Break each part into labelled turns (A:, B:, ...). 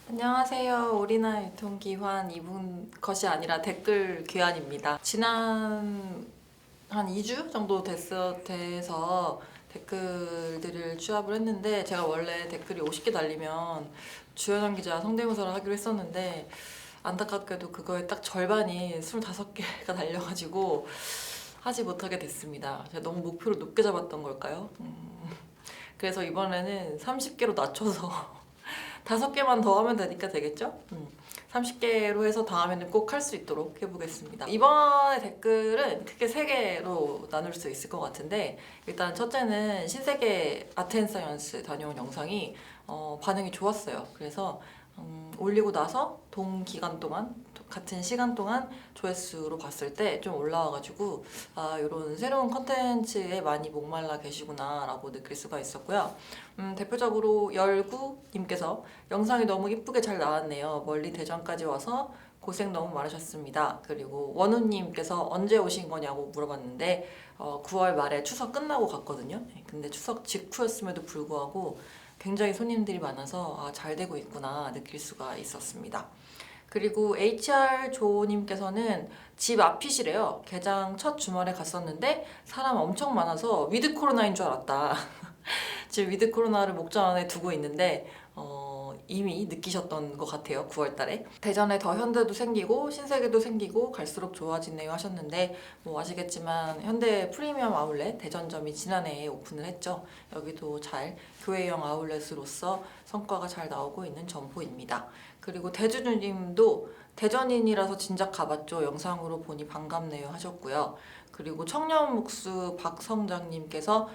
A: 안녕하세요. 오리나 유통기환 이분 것이 아니라 댓글 귀환입니다. 지난 한 2주 정도 돼서 댓글들을 취합을 했는데, 제가 원래 댓글이 50개 달리면 주연영 기자 성대모사를 하기로 했었는데, 안타깝게도 그거의 딱 절반이 25개가 달려가지고 하지 못하게 됐습니다. 제가 너무 목표를 높게 잡았던 걸까요? 그래서 이번에는 30개로 낮춰서 5개만 더 하면 되겠죠? 30개로 해서 다음에는 꼭 할 수 있도록 해보겠습니다. 이번에 댓글은 크게 3개로 나눌 수 있을 것 같은데, 일단 첫째는 신세계 아트앤사이언스 다녀온 영상이 반응이 좋았어요. 그래서 올리고 나서 동기간 동안, 같은 시간 동안 조회수로 봤을 때 좀 올라와가지고, 이런 새로운 컨텐츠에 많이 목말라 계시구나 라고 느낄 수가 있었고요. 대표적으로 열구님께서 영상이 너무 이쁘게 잘 나왔네요. 멀리 대전까지 와서 고생 너무 많으셨습니다. 그리고 원우님께서 언제 오신 거냐고 물어봤는데, 9월 말에 추석 끝나고 갔거든요. 근데 추석 직후였음에도 불구하고 굉장히 손님들이 많아서 잘 되고 있구나 느낄 수가 있었습니다. 그리고 HR 조님께서는 집 앞이시래요. 개장 첫 주말에 갔었는데 사람 엄청 많아서 위드 코로나인 줄 알았다. 지금 위드 코로나를 목전 안에 두고 있는데 이미 느끼셨던 것 같아요. 9월달에 대전에 더 현대도 생기고 신세계도 생기고 갈수록 좋아지네요 하셨는데, 뭐 아시겠지만 현대 프리미엄 아울렛 대전점이 지난해에 오픈을 했죠. 여기도 잘 교회형 아울렛으로서 성과가 잘 나오고 있는 점포입니다. 그리고 대주주님도 대전인이라서 진작 가봤죠. 영상으로 보니 반갑네요 하셨고요. 그리고 청년묵수 박성장님께서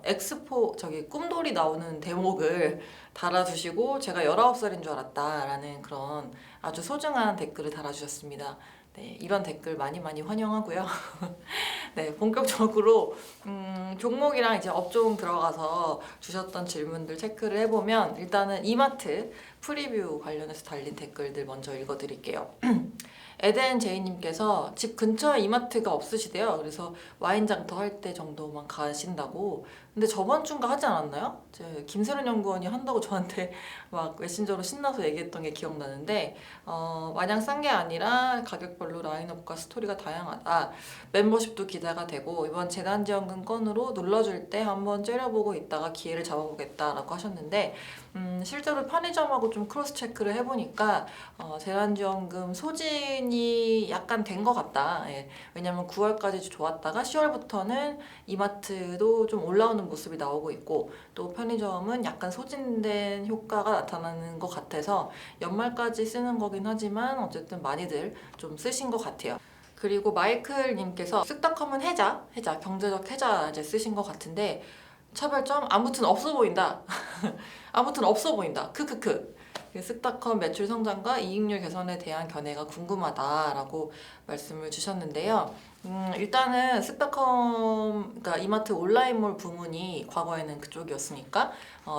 A: 엑스포 꿈돌이 나오는 대목을 달아주시고 제가 19살인 줄 알았다라는 그런 아주 소중한 댓글을 달아주셨습니다. 네, 이런 댓글 많이 환영하고요. 네, 본격적으로 종목이랑 이제 업종 들어가서 주셨던 질문들 체크를 해보면, 일단은 이마트 프리뷰 관련해서 달린 댓글들 먼저 읽어드릴게요. 에덴 제이님께서 집 근처에 이마트가 없으시대요. 그래서 와인장터 할 때 정도만 가신다고. 근데 저번 주인가 하지 않았나요? 김세련 연구원이 한다고 저한테 막 메신저로 신나서 얘기했던 게 기억나는데, 마냥 싼 게 아니라 가격별로 라인업과 스토리가 다양하다. 멤버십도 기대가 되고 이번 재난지원금 건으로 눌러줄 때 한번 째려보고 있다가 기회를 잡아보겠다라고 하셨는데, 실제로 편의점하고 좀 크로스 체크를 해보니까 재난지원금 소진이 약간 된 것 같다. 예. 왜냐면 9월까지 좋았다가 10월부터는 이마트도 좀 올라오는 모습이 나오고 있고, 또 편의점은 약간 소진된 효과가 나타나는 것 같아서 연말까지 쓰는 거긴 하지만 어쨌든 많이들 좀 쓰신 것 같아요. 그리고 마이클님께서 쓱닷컴은 해자 경제적 해자 이제 쓰신 것 같은데, 차별점 아무튼 없어 보인다. 아무튼 없어 보인다. 크크크. 쓱닷컴 매출 성장과 이익률 개선에 대한 견해가 궁금하다라고 말씀을 주셨는데요. 일단은 쓱닷컴, 그러니까 이마트 온라인몰 부문이 과거에는 그쪽이었으니까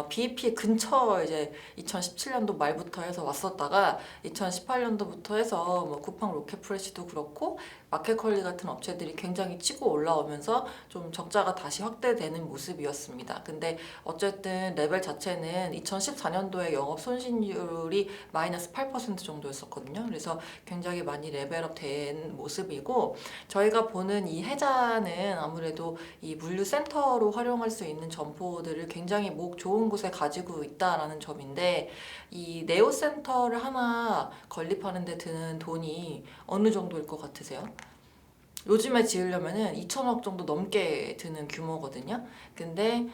A: BEP 근처 이제 2017년도 말부터 해서 왔었다가 2018년도부터 해서 뭐 쿠팡 로켓프레시도 그렇고 마켓컬리 같은 업체들이 굉장히 치고 올라오면서 좀 적자가 다시 확대되는 모습이었습니다. 근데 어쨌든 레벨 자체는 2014년도에 영업 손실률이 마이너스 8% 정도였었거든요. 그래서 굉장히 많이 레벨업 된 모습이고, 저희가 보는 이 해자는 아무래도 이 물류센터로 활용할 수 있는 점포들을 굉장히 좋은 곳에 가지고 있다라는 점인데, 이 네오센터를 하나 건립하는 데 드는 돈이 어느 정도일 것 같으세요? 요즘에 지으려면은 2천억 정도 넘게 드는 규모거든요. 근데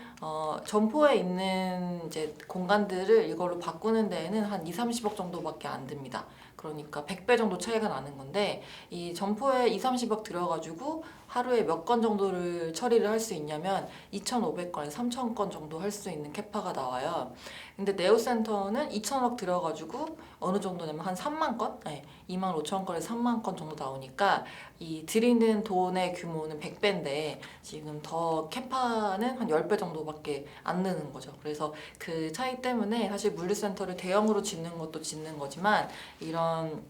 A: 점포에 있는 이제 공간들을 이걸로 바꾸는 데에는 한 2, 30억 정도밖에 안 듭니다. 그러니까 100배 정도 차이가 나는 건데, 이 점포에 2, 30억 들어가지고 하루에 몇 건 정도를 처리를 할 수 있냐면 2,500건, 3,000건 정도 할 수 있는 캐파가 나와요. 근데 네오센터는 2천억 들어가지고 어느 정도냐면 한 3만 건? 네, 2만 5천 건에서 3만 건 정도 나오니까 이 들이는 돈의 규모는 100배인데 지금 더 캐파는 한 10배 정도밖에 안 느는 거죠. 그래서 그 차이 때문에 사실 물류센터를 대형으로 짓는 것도 짓는 거지만, 이런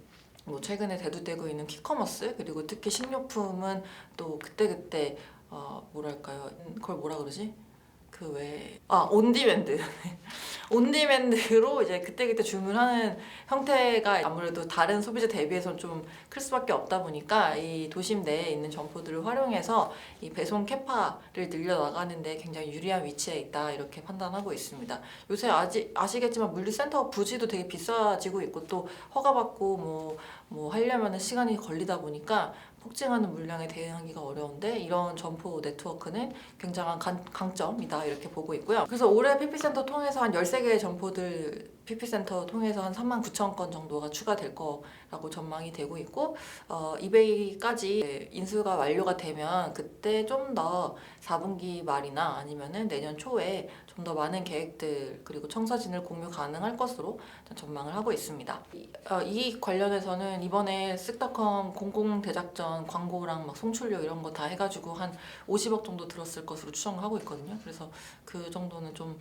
A: 뭐 최근에 대두되고 있는 퀵커머스, 그리고 특히 식료품은 또 그때그때 뭐랄까요? 그걸 뭐라 그러지? 그 외에 온디맨드 온디맨드로 이제 그때그때 주문하는 형태가 아무래도 다른 소비자 대비해서는 좀 클 수밖에 없다 보니까 이 도심 내에 있는 점포들을 활용해서 이 배송 캐파를 늘려 나가는데 굉장히 유리한 위치에 있다 이렇게 판단하고 있습니다. 요새 아시겠지만 물류센터 부지도 되게 비싸지고 있고 또 허가받고 뭐 하려면 시간이 걸리다 보니까 폭증하는 물량에 대응하기가 어려운데 이런 점포 네트워크는 굉장한 강점이다 이렇게 보고 있고요. 그래서 올해 PP센터 통해서 한 13개의 점포들 PP센터 통해서 한 39,000건 정도가 추가될 거라고 전망이 되고 있고 이베이까지 인수가 완료가 되면 그때 좀 더 4분기 말이나 아니면은 내년 초에 좀 더 많은 계획들 그리고 청사진을 공유 가능할 것으로 전망을 하고 있습니다. 이 관련해서는 이번에 쓱닷컴 공공대작전 광고랑 막 송출료 이런 거 다 해가지고 한 50억 정도 들었을 것으로 추정을 하고 있거든요. 그래서 그 정도는 좀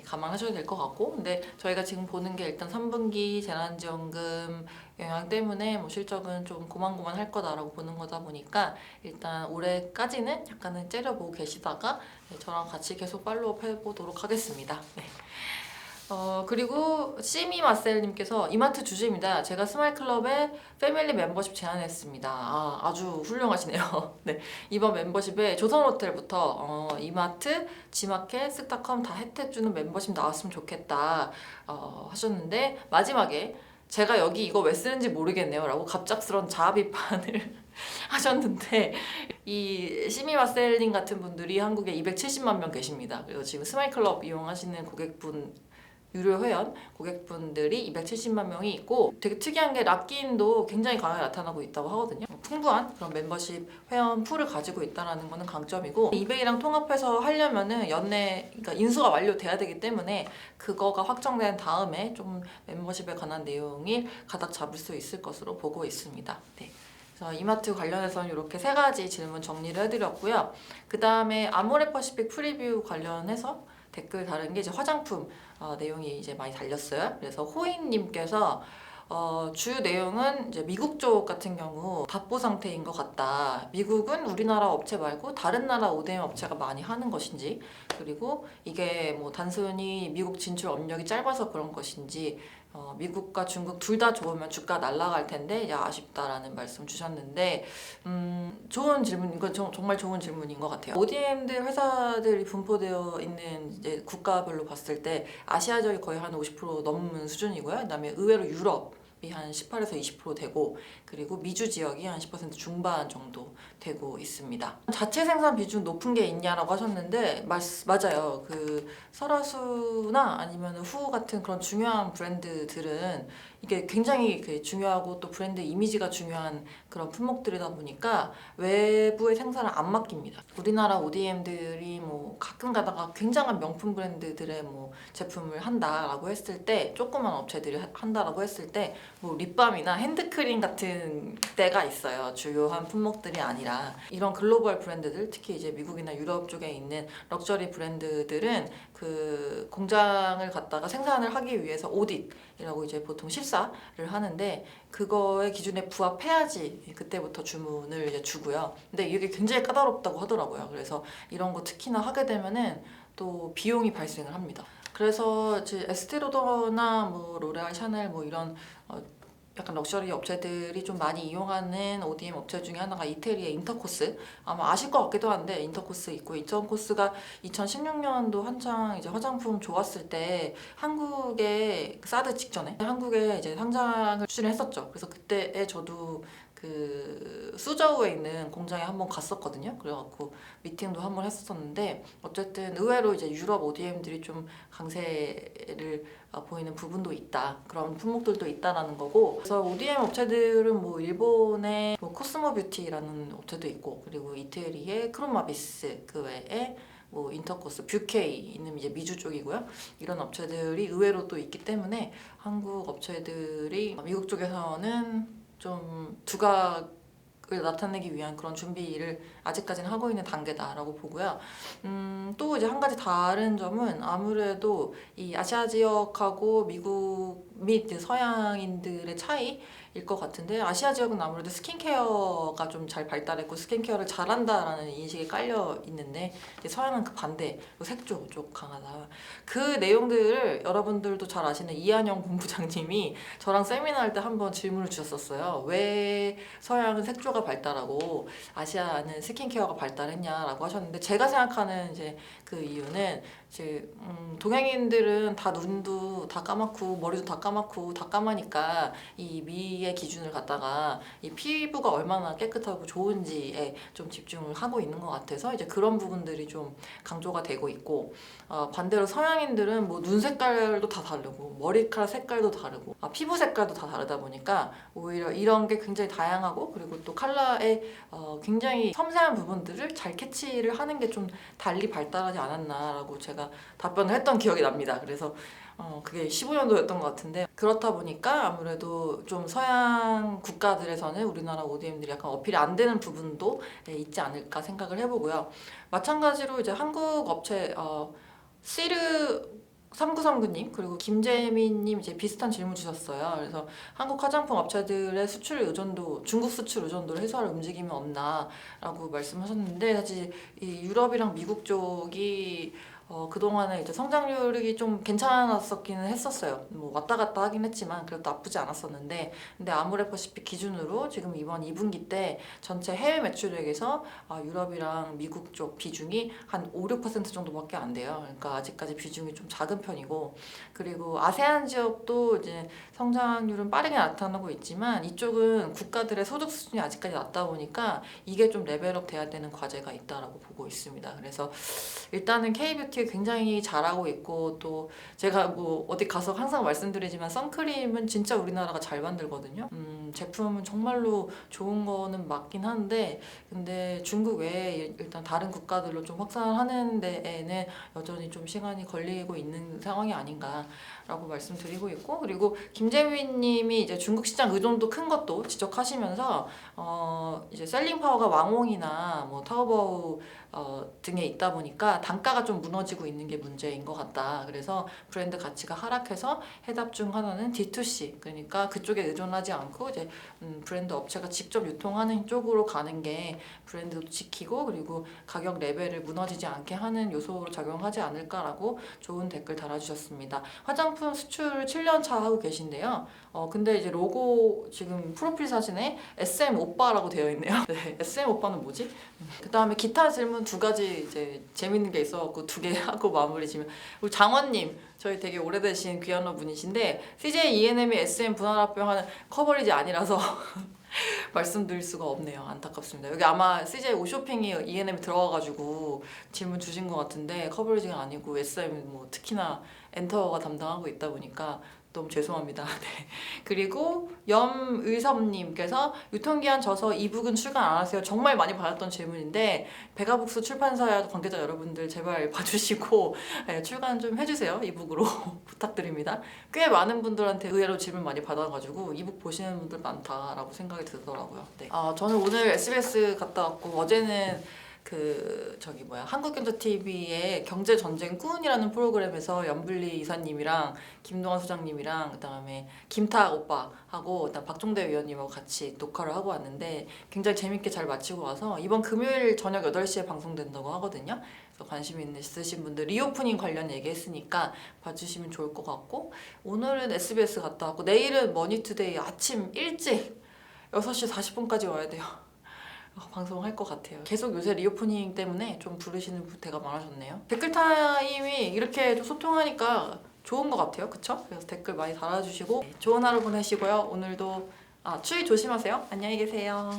A: 감안하셔야 될 것 같고, 근데 저희가 지금 보는 게 일단 3분기 재난지원금 영향 때문에 뭐 실적은 좀 고만고만할 거다라고 보는 거다 보니까 일단 올해까지는 약간은 째려보고 계시다가 저랑 같이 계속 팔로우 해보도록 하겠습니다. 네. 그리고 시미 마셀님께서 이마트 주주입니다. 제가 스마일클럽에 패밀리 멤버십 제안했습니다. 아주 훌륭하시네요. 네, 이번 멤버십에 조선호텔부터 이마트, 지마켓, 쓱닷컴 다 혜택 주는 멤버십 나왔으면 좋겠다 하셨는데 마지막에 제가 여기 이거 왜 쓰는지 모르겠네요 라고 갑작스런 자아 비판을 하셨는데 이 시미 마셀님 같은 분들이 한국에 270만 명 계십니다. 그래서 지금 스마일클럽 이용하시는 유료 회원 고객분들이 270만 명이 있고 되게 특이한 게 락기인도 굉장히 강하게 나타나고 있다고 하거든요. 풍부한 그런 멤버십 회원 풀을 가지고 있다는 거는 강점이고 이베이랑 통합해서 하려면은 그러니까 인수가 완료돼야 되기 때문에 그거가 확정된 다음에 좀 멤버십에 관한 내용이 가닥 잡을 수 있을 것으로 보고 있습니다. 네. 그래서 이마트 관련해서는 이렇게 3가지 질문 정리를 해드렸고요. 그 다음에 아모레퍼시픽 프리뷰 관련해서 댓글 다른 게 이제 화장품 내용이 이제 많이 달렸어요. 그래서 호인님께서 주 내용은 이제 미국 쪽 같은 경우 답보 상태인 것 같다. 미국은 우리나라 업체 말고 다른 나라 ODM 업체가 많이 하는 것인지, 그리고 이게 뭐 단순히 미국 진출 업력이 짧아서 그런 것인지, 미국과 중국 둘 다 좋으면 주가 날아갈 텐데 아쉽다라는 말씀 주셨는데 좋은 질문, 이건 정말 좋은 질문인 것 같아요. ODM들 회사들이 분포되어 있는 이제 국가별로 봤을 때 아시아 지역이 거의 한 50% 넘는 수준이고요. 그다음에 의외로 유럽이 한 18에서 20% 되고, 그리고 미주 지역이 한 10% 중반 정도 되고 있습니다. 자체 생산 비중 높은 게 있냐라고 하셨는데 맞아요. 그 설화수나 아니면 후 같은 그런 중요한 브랜드들은 이게 굉장히 중요하고 또 브랜드 이미지가 중요한 그런 품목들이다 보니까 외부의 생산을 안 맡깁니다. 우리나라 ODM들이 뭐 가끔 가다가 굉장한 명품 브랜드들의 뭐 제품을 한다라고 했을 때, 조그만 업체들이 한다라고 했을 때 뭐 립밤이나 핸드크림 같은 때가 있어요. 주요한 품목들이 아니라 이런 글로벌 브랜드들, 특히 이제 미국이나 유럽 쪽에 있는 럭셔리 브랜드들은 그 공장을 갖다가 생산을 하기 위해서 오딧이라고 이제 보통 실사를 하는데 그거의 기준에 부합해야지 그때부터 주문을 이제 주고요. 근데 이게 굉장히 까다롭다고 하더라고요. 그래서 이런 거 특히나 하게 되면은 또 비용이 발생을 합니다. 그래서 이제 에스테로더나 뭐 로레알, 샤넬 뭐 이런 약간 럭셔리 업체들이 좀 많이 이용하는 ODM 업체 중에 하나가 이태리의 인터코스, 아마 아실 것 같기도 한데 인터코스 있고, 인터코스가 2016년도 한창 이제 화장품 좋았을 때 한국에 사드 직전에 한국에 이제 상장을 추진했었죠. 그래서 그때에 저도 그 수저우에 있는 공장에 한번 갔었거든요. 그래갖고 미팅도 한번 했었는데 어쨌든 의외로 이제 유럽 ODM들이 좀 강세를 보이는 부분도 있다. 그런 품목들도 있다라는 거고. 그래서 ODM 업체들은 뭐 일본의 뭐 코스모 뷰티라는 업체도 있고, 그리고 이태리의 크로마비스, 그 외에 뭐 인터코스, 뷰케이는 이제 미주 쪽이고요. 이런 업체들이 의외로 또 있기 때문에 한국 업체들이 미국 쪽에서는 좀 두각을 나타내기 위한 그런 준비를 아직까지는 하고 있는 단계다라고 보고요. 또 이제 한 가지 다른 점은 아무래도 이 아시아 지역하고 미국 및 서양인들의 차이, 것 같은데, 아시아 지역은 아무래도 스킨케어가 좀 잘 발달했고 스킨케어를 잘한다라는 인식이 깔려 있는데, 이제 서양은 그 반대, 색조 쪽 강하다. 그 내용들을 여러분들도 잘 아시는 이한영 본부장님이 저랑 세미나 할 때 한번 질문을 주셨었어요. 왜 서양은 색조가 발달하고 아시아는 스킨케어가 발달했냐라고 하셨는데, 제가 생각하는 이제 그 이유는 이제 동양인들은 다 눈도 다 까맣고 머리도 다 까맣고 다 까마니까 이 미의 기준을 갖다가 이 피부가 얼마나 깨끗하고 좋은지에 좀 집중을 하고 있는 것 같아서 이제 그런 부분들이 좀 강조가 되고 있고, 반대로 서양인들은 뭐 눈 색깔도 다 다르고 머리카락 색깔도 다르고 피부 색깔도 다 다르다 보니까 오히려 이런 게 굉장히 다양하고, 그리고 또 컬러의 굉장히 섬세한 부분들을 잘 캐치를 하는 게 좀 달리 발달하지 않았나라고 제가 답변을 했던 기억이 납니다. 그래서 그게 15년도였던 것 같은데, 그렇다 보니까 아무래도 좀 서양 국가들에서는 우리나라 ODM들이 약간 어필이 안 되는 부분도 있지 않을까 생각을 해보고요. 마찬가지로 이제 한국 업체 시르 3939님 그리고 김재민님 이제 비슷한 질문 주셨어요. 그래서 한국 화장품 업체들의 수출 의존도, 중국 수출 의존도를 해소할 움직임이 없나라고 말씀하셨는데, 사실 이 유럽이랑 미국 쪽이 그동안에 이제 성장률이 좀 괜찮았었기는 했었어요. 뭐 왔다 갔다 하긴 했지만 그래도 나쁘지 않았었는데, 근데 아모레퍼시픽 기준으로 지금 이번 2분기 때 전체 해외 매출액에서 유럽이랑 미국 쪽 비중이 한 5, 6% 정도밖에 안 돼요. 그러니까 아직까지 비중이 좀 작은 편이고, 그리고 아세안 지역도 이제 성장률은 빠르게 나타나고 있지만 이쪽은 국가들의 소득 수준이 아직까지 낮다 보니까 이게 좀 레벨업 돼야 되는 과제가 있다라고 보고 있습니다. 그래서 일단은 K뷰티 굉장히 잘하고 있고, 또 제가 뭐 어디 가서 항상 말씀드리지만 선크림은 진짜 우리나라가 잘 만들거든요. 제품은 정말로 좋은 거는 맞긴 한데, 근데 중국 외에 일단 다른 국가들로 좀 확산하는 데에는 여전히 좀 시간이 걸리고 있는 상황이 아닌가라고 말씀드리고 있고, 그리고 김재민 님이 이제 중국 시장 의존도 큰 것도 지적하시면서 이제 셀링 파워가 왕홍이나 뭐 타오바오 등에 있다 보니까 단가가 좀 무너지고 있는 게 문제인 것 같다. 그래서 브랜드 가치가 하락해서 해답 중 하나는 D2C, 그러니까 그쪽에 의존하지 않고 이제 브랜드 업체가 직접 유통하는 쪽으로 가는 게 브랜드도 지키고 그리고 가격 레벨을 무너지지 않게 하는 요소로 작용하지 않을까라고 좋은 댓글 달아주셨습니다. 화장품 수출 7년 차 하고 계신데요. 근데 이제 로고 지금 프로필 사진에 SM 오빠라고 되어 있네요. 네, SM 오빠는 뭐지? 그 다음에 기타 질문 두 가지 이제 재밌는 게 있어갖고 두 개 하고 마무리 지면, 우리 장원님, 저희 되게 오래되신 귀한 분이신데 CJ ENM이 SM 분할합병 하는 커버리지 아니라서 말씀드릴 수가 없네요. 안타깝습니다. 여기 아마 CJ 오쇼핑이 ENM이 들어가가지고 질문 주신 것 같은데 커버리지가 아니고 SM 뭐 특히나 엔터가 담당하고 있다 보니까 너무 죄송합니다. 네. 그리고 염의섭님께서 유통기한 져서 이북은 출간 안 하세요? 정말 많이 받았던 질문인데, 백아북스 출판사 관계자 여러분들 제발 봐주시고 출간 좀 해주세요. 이북으로 부탁드립니다. 꽤 많은 분들한테 의외로 질문 많이 받아가지고 이북 보시는 분들 많다라고 생각이 들더라고요. 네. 저는 오늘 SBS 갔다 왔고, 어제는 한국경제TV의 경제전쟁꾼이라는 프로그램에서 연블리 이사님이랑 김동완 소장님이랑 그다음에 김탁 오빠하고 그다음 박종대 위원님하고 같이 녹화를 하고 왔는데, 굉장히 재밌게 잘 마치고 와서 이번 금요일 저녁 8시에 방송된다고 하거든요. 그래서 관심 있으신 분들 리오프닝 관련 얘기했으니까 봐주시면 좋을 것 같고, 오늘은 SBS 갔다 왔고 내일은 머니투데이 아침 일찍 6시 40분까지 와야 돼요. 방송할 것 같아요. 계속 요새 리오프닝 때문에 좀 부르시는 분대가 많아졌네요. 댓글 타임이 이렇게 좀 소통하니까 좋은 것 같아요. 그쵸? 그래서 댓글 많이 달아주시고 좋은 하루 보내시고요. 오늘도 추위 조심하세요. 안녕히 계세요.